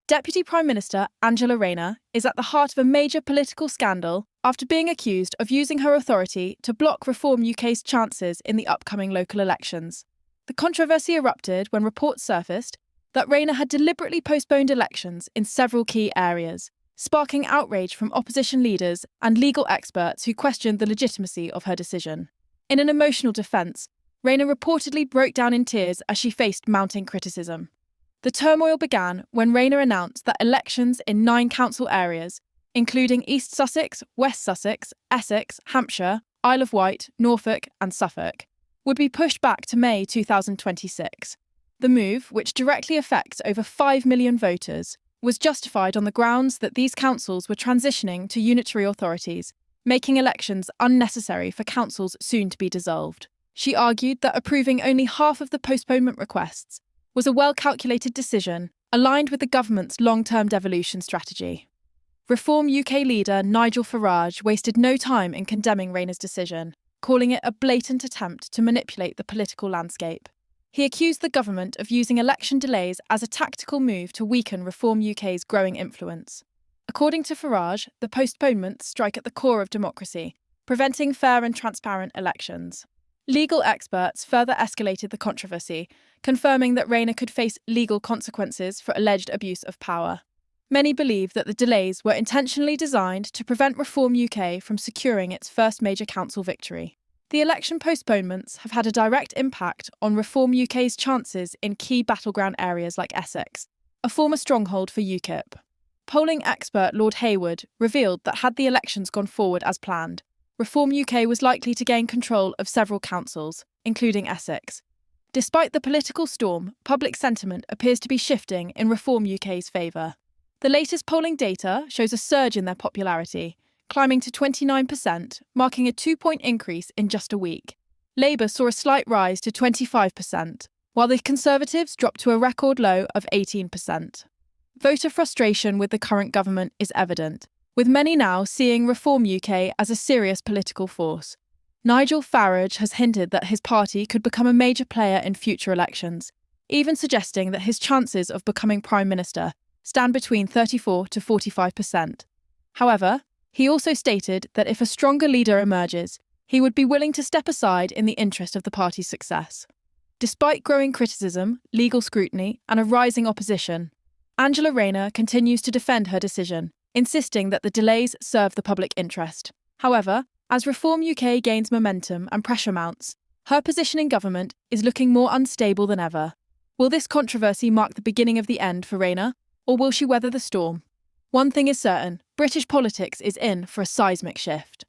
Deputy Prime Minister Angela Raina is at the heart of a major political scandal after being accused of using her authority to block Reform UK's chances in the upcoming local elections. The controversy erupted when reports surfaced that Raina had deliberately postponed elections in several key areas, sparking outrage from opposition leaders and legal experts who questioned the legitimacy of her decision. In an emotional defence, Raina reportedly broke down in tears as she faced mounting criticism. The turmoil began when Raina announced that elections in 9 council areas, including East Sussex, West Sussex, Essex, Hampshire, Isle of Wight, Norfolk and Suffolk, would be pushed back to May 2026. The move, which directly affects over 5 million voters, was justified on the grounds that these councils were transitioning to unitary authorities, making elections unnecessary for councils soon to be dissolved. She argued that approving only half of the postponement requests was a well-calculated decision, aligned with the government's long-term devolution strategy. Reform UK leader Nigel Farage wasted no time in condemning Raina's decision, calling it a blatant attempt to manipulate the political landscape. He accused the government of using election delays as a tactical move to weaken Reform UK's growing influence. According to Farage, the postponements strike at the core of democracy, preventing fair and transparent elections. Legal experts further escalated the controversy, confirming that Raina could face legal consequences for alleged abuse of power. Many believe that the delays were intentionally designed to prevent Reform UK from securing its first major council victory. The election postponements have had a direct impact on Reform UK's chances in key battleground areas like Essex, a former stronghold for UKIP. Polling expert Lord Hayward revealed that had the elections gone forward as planned, Reform UK was likely to gain control of several councils, including Essex. Despite the political storm, public sentiment appears to be shifting in Reform UK's favour. The latest polling data shows a surge in their popularity, climbing to 29%, marking a 2-point increase in just a week. Labour saw a slight rise to 25%, while the Conservatives dropped to a record low of 18%. Voter frustration with the current government is evident, with many now seeing Reform UK as a serious political force. Nigel Farage has hinted that his party could become a major player in future elections, even suggesting that his chances of becoming Prime Minister stand between 34 to 45%. However, he also stated that if a stronger leader emerges, he would be willing to step aside in the interest of the party's success. Despite growing criticism, legal scrutiny, and a rising opposition, Angela Raina continues to defend her decision, insisting that the delays serve the public interest. However, as Reform UK gains momentum and pressure mounts, her position in government is looking more unstable than ever. Will this controversy mark the beginning of the end for Raina, or will she weather the storm? One thing is certain, British politics is in for a seismic shift.